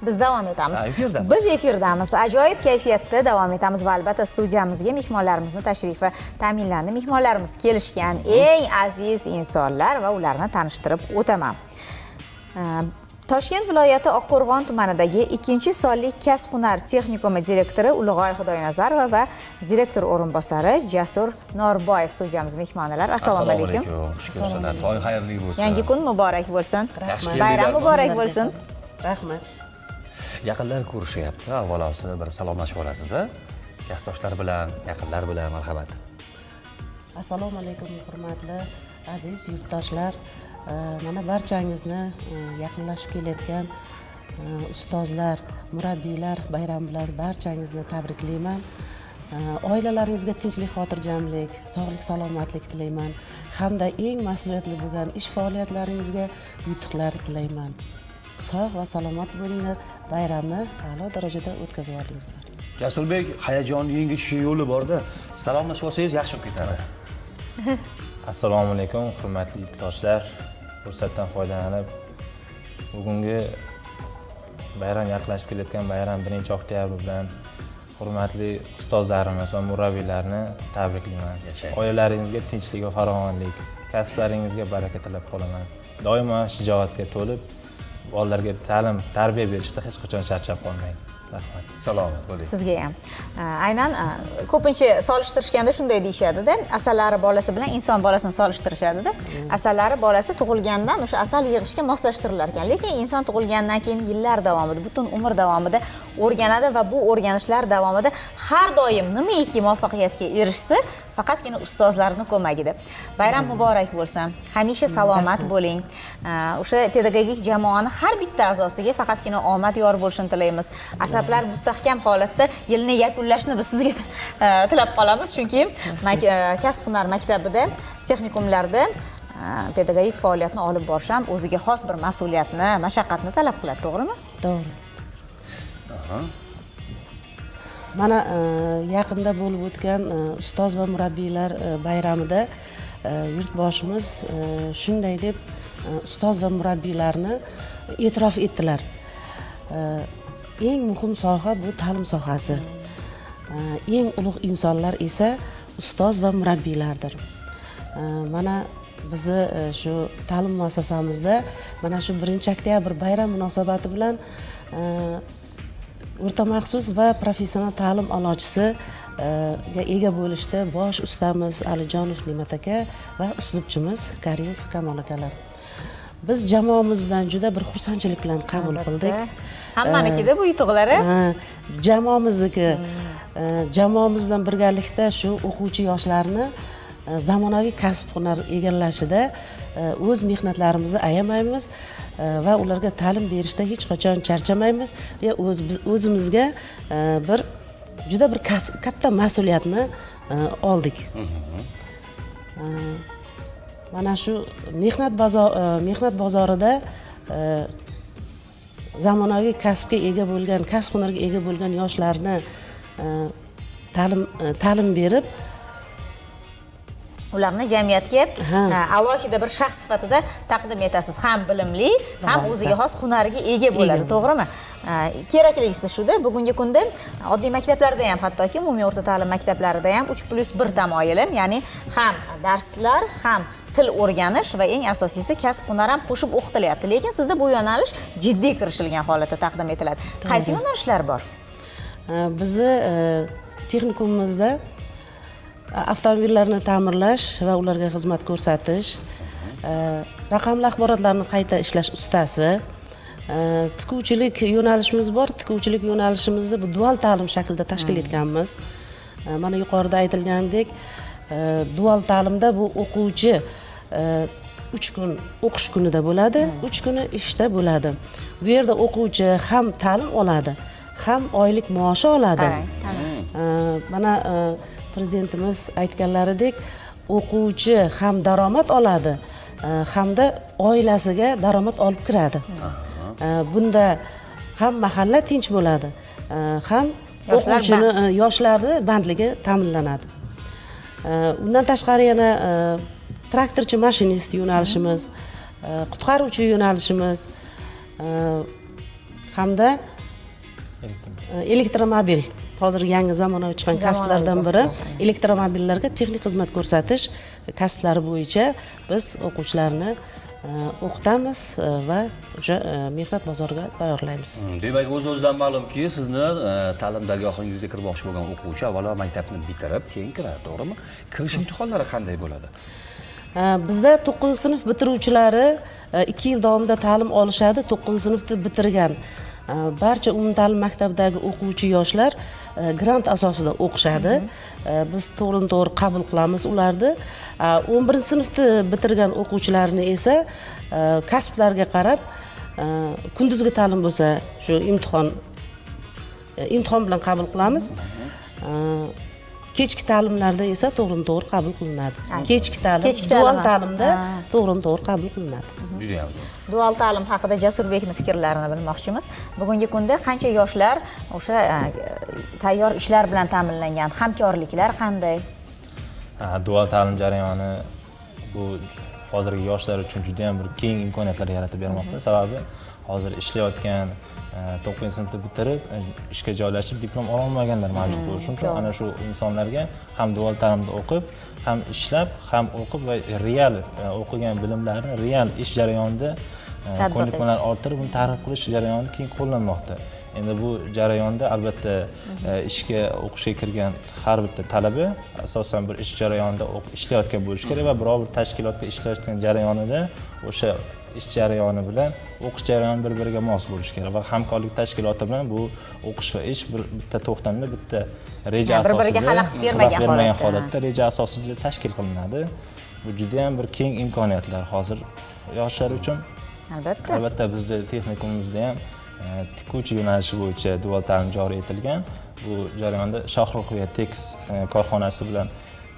Biz davom etamiz. Efirdamiz. Biz efirdamiz. Ajoyib kayfiyatda davom etamiz va albatta studiyamizga mehmonlarimizni tashrifi ta'minlandi. Mehmonlarimiz kelishgan eng aziz insonlar va ularni tanishtirib o'taman. Toshkent viloyati Oqqo'rg'on tumanidagi 2-sonli kasb-hunar texnikumi direktori Ulug'oy Xudoynazarova va direktor o'rinbosari Jasur Norboyev studiyamiz mehmonlar. Assalomu alaykum. To'y xayrli bo'lsin. Yangi kun muborak bo'lsin. Rahmat. Bayram muborak bo'lsin. Rahmat. Yaqinlar ko'rishyapti. Avvalo siz bir salomlashib olasiz-a? Kasbdoshlar bilan, yaqinlar bilan marhamat. Assalomu alaykum hurmatli aziz yurtdoshlar. Mana barchangizni yaqinlashib kelayotgan ustozlar, murabbiylar bayram bilan barchangizni tabriklayman. Oilalaringizga tinchlik, xotirjamlik, sog'lik, salomatlik tilayman hamda eng mas'uliyatli bo'lgan ish faoliyatlaringizga yutuqlar tilayman. Sog' va salomat bo'linglar. Bayramni a'lo darajada o'tkazib olinglar. Jasurbek, hayajonni yengish yo'li bor-da. Salomlashib olsangiz yaxshi bo'lib ketadi. Assalomu alaykum hurmatli yurtdoshlar. Fursatdan foydalanib bugungi bayram yaqinlashib kelayotgan bayram 1-oktyabr bilan hurmatli ustozlarimiz va murabbiylarni tabriklayman. Oilalaringizga tinchlik va farovonlik, kasblaringizga baraka tilab qolaman. Doimo shijoatga to'lib, bolalarga ta'lim, tarbiya berishda hech qachon charchab qolmang. Rahmat. Salomat bo'ling. Sizga ham. Aynan ko'pincha solishtirishganda shunday deyishadi-da, asalari bolasi bilan inson bolasini solishtirishadi-da. Asalari bolasi tug'ilgandan o'sha asal yig'ishga moslashtirilar ekan. Lekin inson tug'ilgandan keyin yillar davomida, butun umr davomida o'rganadi va bu o'rganishlar davomida har doim nimaiki muvaffaqiyatga erishsa, faqatgina ustozlarning ko'magida. Bayram muborak bo'lsin. Hamisha salomat bo'ling. O'sha pedagogik jamoani har bitta a'zosiga faqatgina omad yor bo'lishini tilaymiz. Asablar mustahkam holatda yilni yakunlashni biz sizga tilab qolamiz, chunki kasb-hunar maktabida, texnikumlarda pedagogik faoliyatni olib borish ham o'ziga xos bir mas'uliyatni, mashaqqatni talab qiladi, to'g'rimi? To'g'ri. Mana yaqinda bo'lib o'tgan ustoz va murabbiylar bayramida yurtboshimiz shunday deb ustoz va murabbiylarni e'tirof etdilar. Eng muhim soha bu ta'lim sohasi. Eng ulug' insonlar esa ustoz va murabbiylardir. Mana bizni shu ta'lim muassasamizda mana shu 1-oktyabr bayram munosabati bilan o'rta maxsus va professional ta'lim a'lochisi ga ega bo'lishdi bosh ustamiz Alijonov Ne'mat aka va uslubchimiz Karimov Kamol akalar. Biz jamoamiz bilan juda bir xursandchilik bilan qabul qildik. Hammanikida bu yutuqlari. Jamoamiz bilan birgalikda shu o'quvchi yoshlarni zamonaviy kasb-hunar egallashida o'z mehnatlarimizni ayamaymiz va ularga ta'lim berishda hech qachon charchamaymiz va o'zimizga bir juda bir katta mas'uliyatni oldik. Mana shu mehnat bozorida zamonaviy kasbga ega bo'lgan, kasb-hunarga ega bo'lgan yoshlarni ta'lim berib ularni jamiyatga alohida bir shaxs sifatida taqdim etasiz. Ham bilimli, ham o'ziga xos hunariga ega bo'ladi, to'g'rimi? Keraklisi shuda, bugungi kunda oddiy maktablarda ham, hattoki umumiy o'rta ta'lim maktablarida ham 3+1 tamoyili, ya'ni ham darslar, ham til o'rganish va eng asosiysi kasb-hunar ham qo'shib o'qitilyapti. Lekin sizda bu yo'nalish jiddiy kirishilgan holatda taqdim etiladi. Qaysi yo'nalishlar bor? Bizni texnikumimizda avtomobillarni ta'mirlash va ularga xizmat ko'rsatish, raqamli axborotlarni qayta ishlash ustasi, tikuvchilik yo'nalishimiz bor. Tikuvchilik yo'nalishimizni bu dual ta'lim shaklida tashkil etganmiz. Mana yuqorida aytilgandek, dual ta'limda bu o'quvchi 3 kun o'qish kunida bo'ladi, 3 kuni ishda bo'ladi. Bu yerda o'quvchi ham ta'lim oladi, ham oylik maoshi oladi. Mana prezidentimiz aytganlaridek, o'quvchi ham daromad oladi, hamda oilasiga daromad olib kiradi. Bunda ham mahalla tinch bo'ladi, ham o'quvchini yoshlarni bandligi ta'minlanadi. Undan tashqari yana traktorchi mashinist yo'nalishimiz, qutqaruvchi yo'nalishimiz, hamda elektromobil hozirgi yangi zamonaviy chiqqan kasblardan biri elektromobillarga texnik xizmat ko'rsatish kasblari bo'yicha biz o'quvchilarni o'qitamiz va o'sha mehnat bozoriga tayyorlaymiz. Demak, o'z-o'zidan ma'lumki, sizni ta'lim dargohingizga kirmoqchi bo'lgan o'quvchi avvalo maktabni bitirib, keyin kiradi, to'g'rimi? Kirish imtihonlari qanday bo'ladi? Bizda 9-sinf bitiruvchilari 2 yil davomida ta'lim olishadi. 9-sinfni bitirgan barcha umumta'lim maktabidagi o'quvchi yoshlar grant asosida o'qishadi. Biz to'g'ri qabul qilamiz ularni. 11-sinfni bitirgan o'quvchilarni esa kasblarga qarab kunduzgi ta'lim bo'lsa shu imtihon bilan qabul qilamiz. Kechki ta'limlarda esa to'g'ri qabul qilinadi. Kechki ta'lim, dual ta'limda to'g'ri qabul qilinadi. Juda ham zo'r. Dual ta'lim haqida Jasurbekning fikrlarini bilmoqchimiz. Bugungi kunda qancha yoshlar o'sha tayyor ishlar bilan ta'minlangan, hamkorliklar qanday? Dual ta'lim jarayoni bu hozirgi yoshlar uchun juda ham bir keng imkoniyatlar yaratib bermoqda. Sababi hozir ishlayotgan 9-sinfni bitirib ishga joylashib diplom ola olmaganlar mavjud bo'lishi mumkin. Ana shu insonlarga ham dual ta'limda o'qib, ham ishlab, ham o'qib va real o'qigan bilimlarini real ish jarayonida ko'nikmalar orttirib, uni targ'ib qilish jarayoni keng qo'llanmoqda. Endi bu jarayonda albatta ishga o'qishga kirgan har bitta talaba asosan bir ish jarayonida ishlayotgan bo'lishi kerak va biror bir tashkilotda ishlayotgan jarayonida o'sha ish jarayoni bilan o'qish jarayoni bir-biriga mos bo'lishi kerak va hamkorlik tashkiloti bilan bu o'qish va ish bitta to'xtamda bitta reja asosida bir-biriga xalaqit bermagan holatda reja asosida tashkil qilinadi. Bu juda ham bir keng imkoniyatlar hozir yoshlar uchun. Albatta bizda texnikumimizda ham tikuvchi yo'nalishi bo'yicha dual ta'lim joriy etilgan. Bu jarayonda Shohruxiya Tekis korxonasi bilan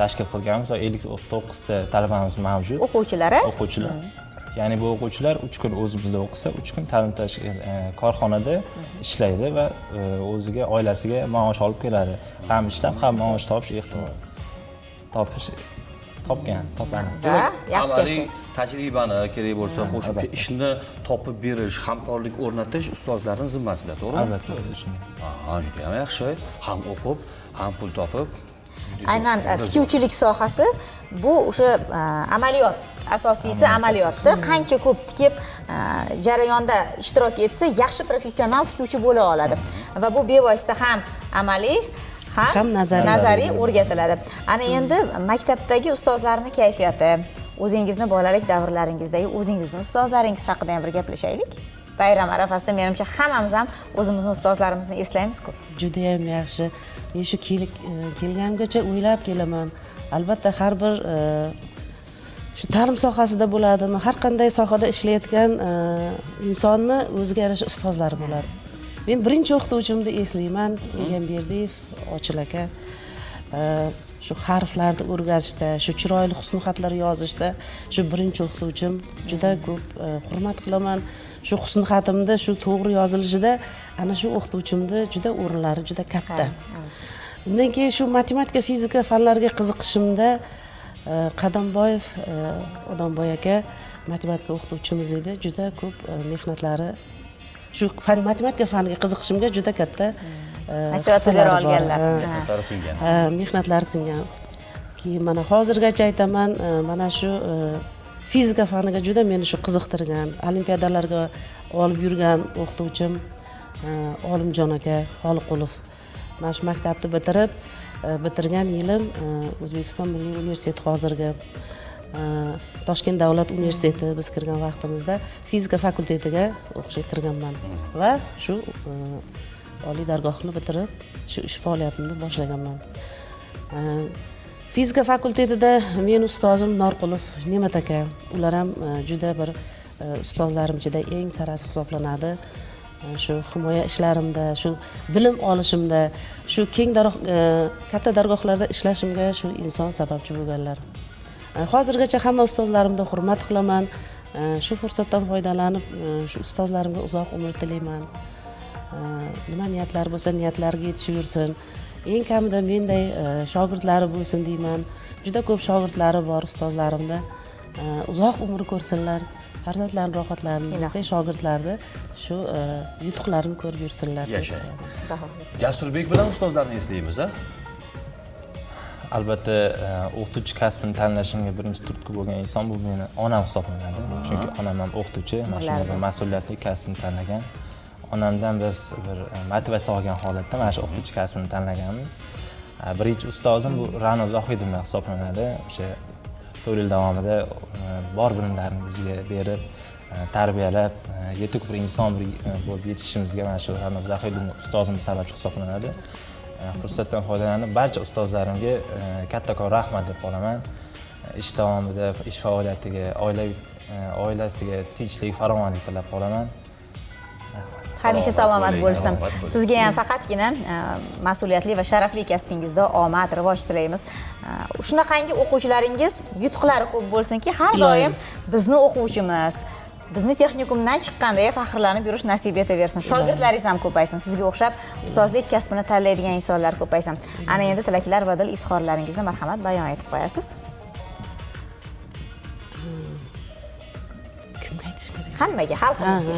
tashkil qilganmiz va 59 ta talabamiz mavjud. O'quvchilar. Ya'ni bu o'quvchilar 3 kun o'zimizda o'qisa, 3 kun ta'lim korxonada ishlaydi va o'ziga, oilasiga maosh olib keladi. Ham ishlab, ham maosh topish ehtimol. Topadi. Amaliy tajribani kerak bo'lsa qo'shib ishni topib berish, hamkorlik o'rnatish ustozlarning zimmasida, to'g'rimi? Albatta, juda ham yaxshi. Ham o'qib, ham pul topib. Aynan tikuvchilik sohasi bu o'sha amaliyot. Asosiysi amaliyotda qancha ko'p tikib jarayonda ishtirok etsa, yaxshi professional tikuvchi bo'la oladi. Va bu bevosita ham amaliy ham nazariy o'rgatiladi. Ana endi maktabdagi ustozlarning kayfiyati, o'zingizni bolalik davrlaringizdagi o'zingizni ustozlaringiz haqida ham bir gaplashaylik. Bayram arafasida menimcha hammamiz ham o'zimizning ustozlarimizni eslaymiz-ku. Juda ham yaxshi. Men shu kelgangacha o'ylab kelaman. Albatta har bir shu ta'lim sohasida bo'ladimi, har qanday sohada ishlayotgan insonni o'ziga yarasha ustozlari bo'ladi. Men birinchi o'qituvchimni eslayman, Egamberdiyev Ochil aka. Shu harflarni o'rgatishda, shu chiroyli husn xatlar yozishda shu birinchi o'qituvchim, juda ko'p hurmat qilaman. Shu husn xatimda shu to'g'ri yozilishida ana shu o'qituvchimni juda o'rinlari juda katta. Undan keyin shu matematika, fizika fanlariga qiziqishimda Qadamboyev Odamboy aka matematika o'qituvchimiz edi. Juda ko'p mehnatlari shu matematika faniga qiziqishimga juda katta motivatsiya olganlar. Mehnatlari singan. Keyin mana hozirgacha aytaman, mana shu fizika faniga juda meni shu qiziqtirgan, olimpiadalarga olib yurgan o'qituvchim Olimjon aka Xoliqulov. Mana shu maktabni bitirgan yilim O'zbekiston Milliy universiteti hozirgi Toshkent davlat universiteti biz kirgan vaqtimizda fizika fakultetiga o'qishga kirganman va shu oliy dargohni bitirib shu ish faoliyatimni boshlaganman. Fizika fakultetida men ustozim Norqulov Ne'mat aka, ular ham juda bir ustozlarim ichida eng sarasi hisoblanadi. Shu himoya ishlarimda, shu bilim olishimda, shu keng katta dargohlarda ishlashimga shu inson sababchi bo'lganlar. Hozirgacha hamma ustozlarimga hurmat qilaman. Shu fursatdan foydalanib, shu ustozlarimga uzoq umr tilayman. Nima niyatlari bo'lsa, niyatlariga yetishaversin. Eng kamida menday shogirdlari bo'lsin deyman. Juda ko'p shogirdlari bor ustozlarimda. Uzoq umr ko'rsinlar. farzandlarni rohatlarimizdek shogirdlarni shu yutuqlarini ko'rib yursinlar deb Yashang. Xudo xohlasa. Jasurbek bilan ustozlarni eslaymiz a. Albatta, o'qituvchi kasbini tanlashimga birinchi turtki bo'lgan inson bu meni onam hisoblanadi. Chunki onam ham o'qituvchi, mana shunday bir mas'uliyatli kasbni tanlagan. Onamdan biz bir motivatsiya olgan holatda mana shu o'qituvchi kasbini tanlaganmiz. Birinchi ustozim bu Ra'no Zohidovna hisoblanadi. O'sha 4 yil davomida bor bilimlarini bizga berib, tarbiyalab, yetuk bir inson bo'lib yetishishimizga mana shu Ra'no Zohidovna ustozimiz sababchi hisoblanadi. Fursatdan foydalanib barcha ustozlarimga kattakon rahmat deb qolaman. Ish davomida, ish faoliyatiga, oilasiga tinchlik, farovonlik tilab qolaman. Hamisha salomat bo'ling, bo'lsin. salomat bo'ling. Sizga ham faqatgina mas'uliyatli va sharafli kasbingizda omad, rivoj tilaymiz. Shunaqangi o'quvchilaringiz yutuqlari ko'p bo'lsinki, har doim bizni o'quvchimiz, bizni texnikumdan chiqqanda faxrlanib yurish nasib etaversin. Shogirdlaringiz ham ko'paysin. Sizga o'xshab ustozlik kasbini tanlaydigan insonlar ko'paysin. Ana endi tilaklar va dil izhorlaringizni marhamat bayon etib qo'yasiz. Kimga aytish kerak? Hammaga, xalqimizga.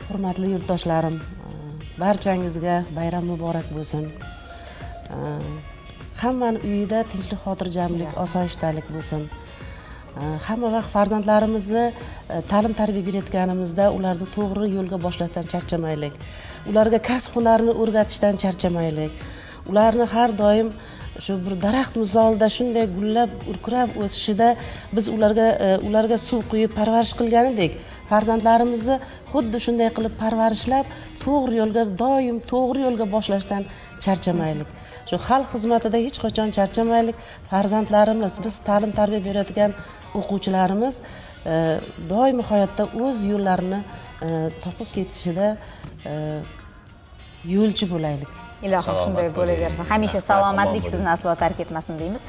Hurmatli yurtdoshlarim, barchangizga bayram muborak bo'lsin. Hammani uyida tinchlik, xotirjamlik, osoyishtalik bo'lsin. Hamma vaqt farzandlarimizni ta'lim tarbiya berayotganimizda ularni to'g'ri yo'lga boshlashdan charchamaylik. Ularga kasb hunarni o'rgatishdan charchamaylik. Ularni har doim shu bir daraxt misolida shunday gullab, urkirab o'sishida biz ularga suv quyib parvarish qilganidek, farzandlarimizni xuddi shunday qilib parvarishlab, to'g'ri yo'lga doim to'g'ri yo'lga boshlashdan charchamaylik. Shu xalq xizmatida hech qachon charchamaylik. Farzandlarimiz, biz ta'lim tarbiya beradigan o'quvchilarimiz doimiy hayotda o'z yo'llarini topib ketishida yo'lchi bo'laylik. Ilohim shunday bo'laversin. Hamisha salomatlik sizni aslo tark etmasin deymiz.